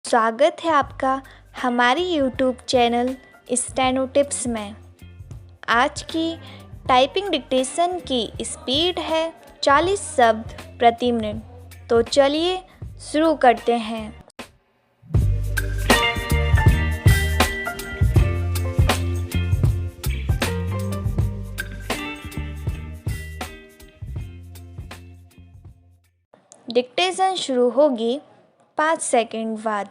स्वागत है आपका हमारी यूट्यूब चैनल स्टेनो टिप्स में। आज की टाइपिंग डिक्टेशन की स्पीड है 40 शब्द प्रति मिनट। तो चलिए शुरू करते हैं। डिक्टेशन शुरू होगी 5 सेकंड बाद।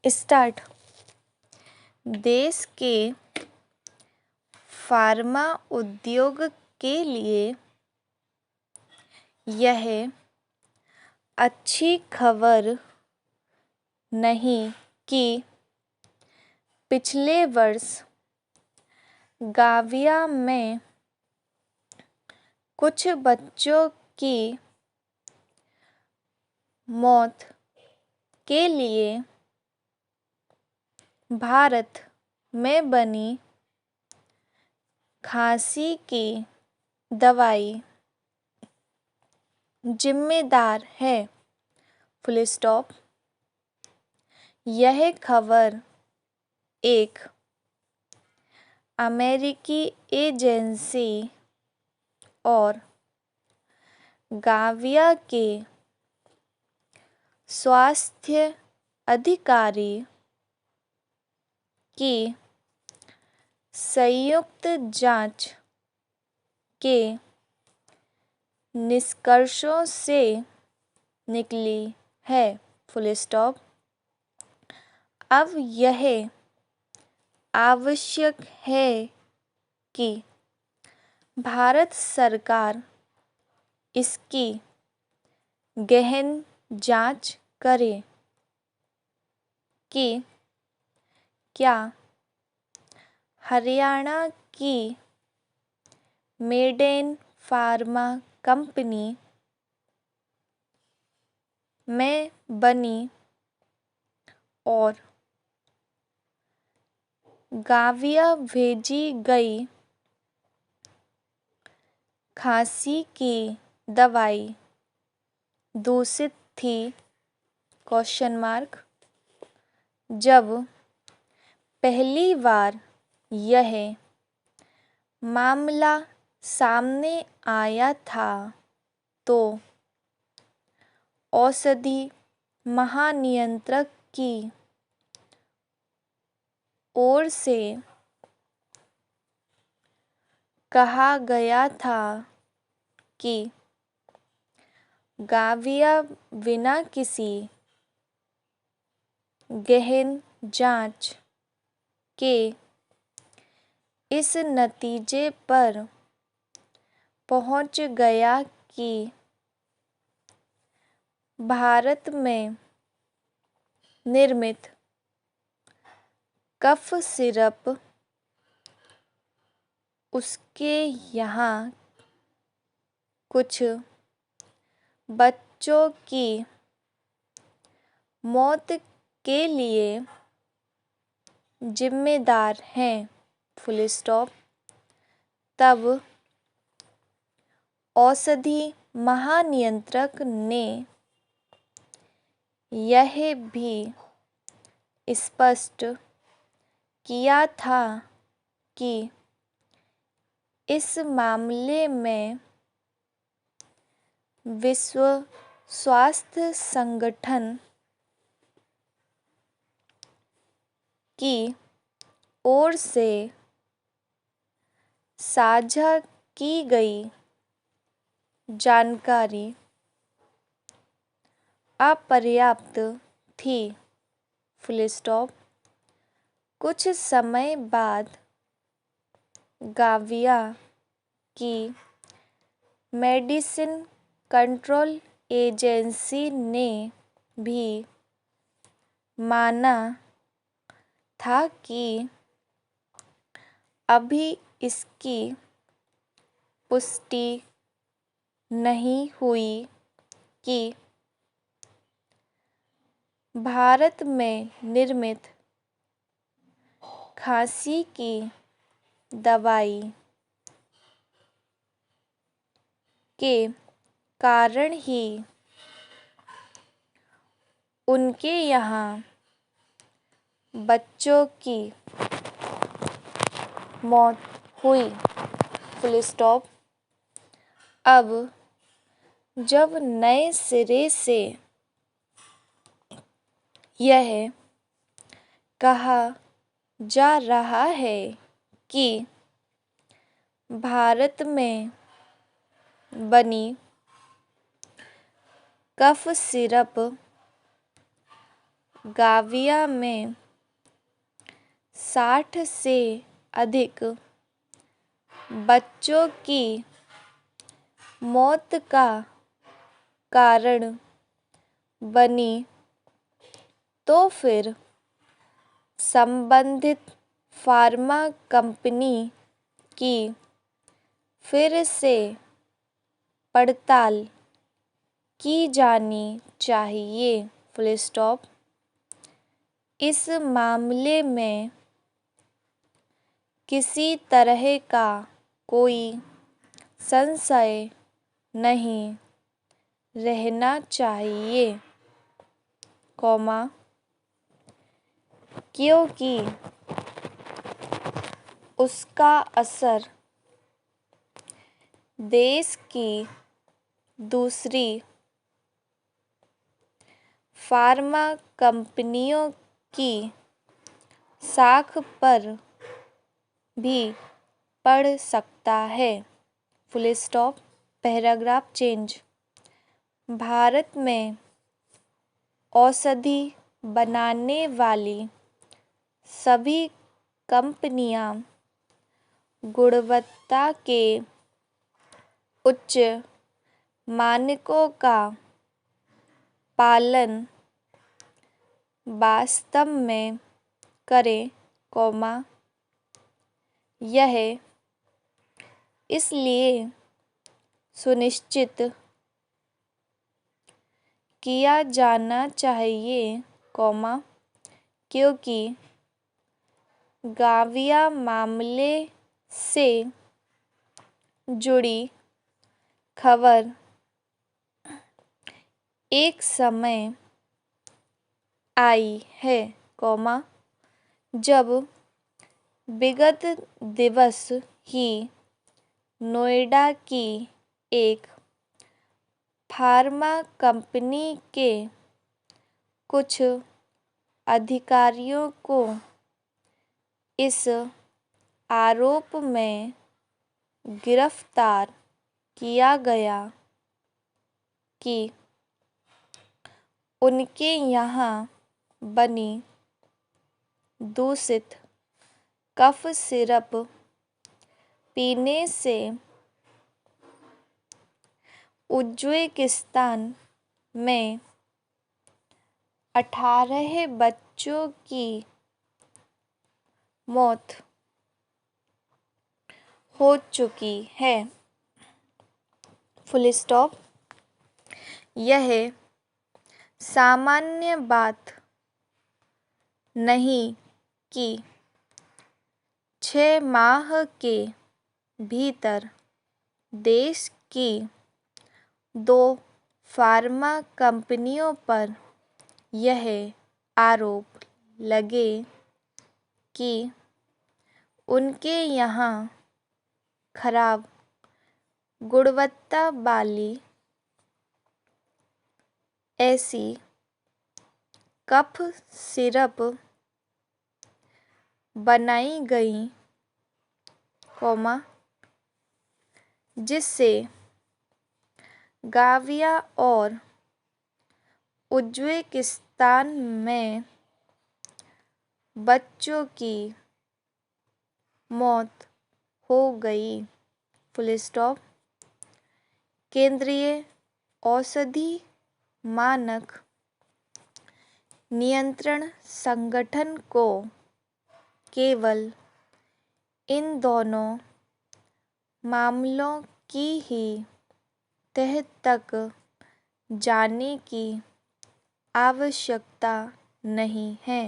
स्टार्ट। देश के फार्मा उद्योग के लिए यह अच्छी खबर नहीं कि पिछले वर्ष गाविया में कुछ बच्चों की मौत के लिए भारत में बनी खांसी की दवाई जिम्मेदार है। Full stop. यह खबर एक अमेरिकी एजेंसी और गाविया के स्वास्थ्य अधिकारी की संयुक्त जांच के निष्कर्षों से निकली है। Full stop. अब यह आवश्यक है कि भारत सरकार इसकी गहन जांच करे कि क्या हरियाणा की मेडेन फार्मा कंपनी में बनी और गाविया भेजी गई खांसी की दवाई दूषित थी। Question mark. जब पहली बार यह मामला सामने आया था तो औषधि महानियंत्रक की ओर से कहा गया था कि गाविया बिना किसी गहन जांच के इस नतीजे पर पहुंच गया कि भारत में निर्मित कफ सिरप उसके यहाँ कुछ बच्चों की मौत के लिए जिम्मेदार हैं। Full stop. तब औषधि महानियंत्रक ने यह भी स्पष्ट किया था कि इस मामले में विश्व स्वास्थ्य संगठन की ओर से साझा की गई जानकारी अपर्याप्त थी। Full stop. कुछ समय बाद गाविया की मेडिसिन कंट्रोल एजेंसी ने भी माना था कि अभी इसकी पुष्टि नहीं हुई कि भारत में निर्मित खांसी की दवाई के कारण ही उनके यहाँ बच्चों की मौत हुई। Full stop. अब जब नए सिरे से यह कहा जा रहा है कि भारत में बनी कफ सिरप गाविया में 60 से अधिक बच्चों की मौत का कारण बनी, तो फिर संबंधित फार्मा कंपनी की फिर से पड़ताल की जानी चाहिए। Full stop. इस मामले में किसी तरह का कोई संशय नहीं रहना चाहिए, क्योंकि उसका असर देश की दूसरी फार्मा कंपनियों की साख पर भी पड़ सकता है। Full stop. Paragraph change. Bharat में औषधि बनाने वाली सभी कंपनियां गुणवत्ता के उच्च मानकों का पालन वास्तव में करें, यह इसलिए सुनिश्चित किया जाना चाहिए, क्योंकि गाविया मामले से जुड़ी खबर एक समय आई है, जब विगत दिवस ही नोएडा की एक फार्मा कंपनी के कुछ अधिकारियों को इस आरोप में गिरफ्तार किया गया कि उनके यहाँ बनी दूषित कफ सिरप पीने से उज्बेकिस्तान में 18 बच्चों की मौत हो चुकी है। Full stop. यह सामान्य बात नहीं कि 6 माह के भीतर देश की 2 फार्मा कंपनियों पर यह आरोप लगे कि उनके यहाँ खराब गुणवत्ता वाली ऐसी कफ सिरप बनाई गई, जिससे गाविया और उज्बेकिस्तान में बच्चों की मौत हो गई। Full stop. केंद्रीय औषधि मानक नियंत्रण संगठन को केवल इन दोनों मामलों की ही तह तक जाने की आवश्यकता नहीं है।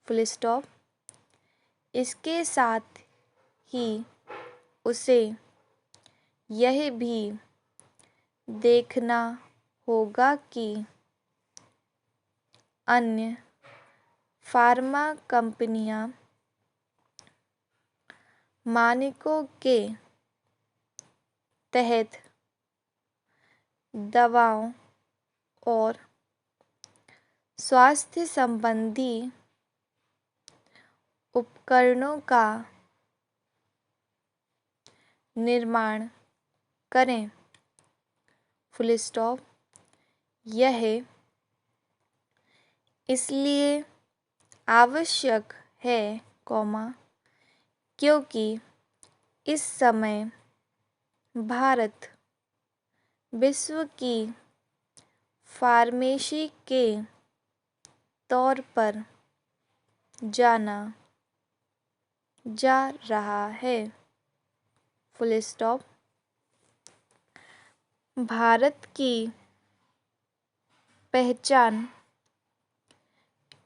Full stop. इसके साथ ही उसे यह भी देखना होगा कि अन्य फार्मा कंपनियां मानकों के तहत दवाओं और स्वास्थ्य संबंधी उपकरणों का निर्माण करें। Full stop. यह इसलिए आवश्यक है क्योंकि इस समय भारत विश्व की फार्मेसी के तौर पर जाना जा रहा है। Full stop. भारत की पहचान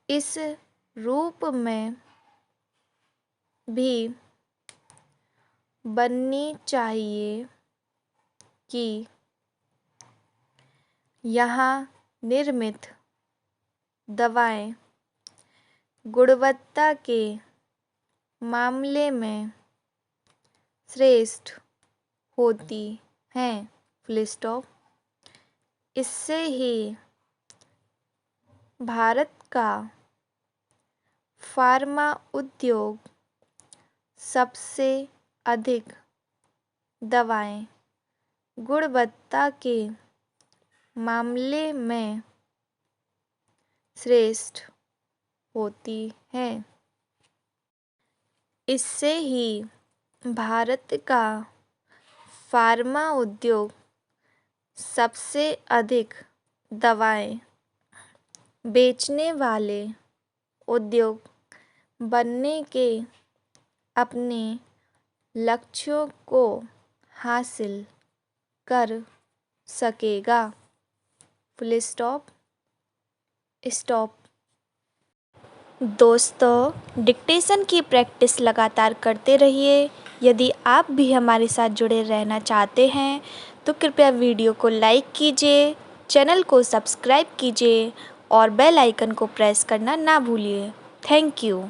इस रूप में भी बननी चाहिए कि यहाँ निर्मित दवाएं गुणवत्ता के मामले में श्रेष्ठ होती हैं। Full stop. इससे ही भारत का फार्मा उद्योग सबसे अधिक दवाएं गुणवत्ता के मामले में श्रेष्ठ होती हैं। इससे ही भारत का फार्मा उद्योग सबसे अधिक दवाएं बेचने वाले उद्योग बनने के अपने लक्ष्यों को हासिल कर सकेगा। Full stop. स्टॉप। दोस्तों, डिक्टेशन की प्रैक्टिस लगातार करते रहिए। यदि आप भी हमारे साथ जुड़े रहना चाहते हैं तो कृपया वीडियो को लाइक कीजिए, चैनल को सब्सक्राइब कीजिए और बेल आइकन को प्रेस करना ना भूलिए। Thank you.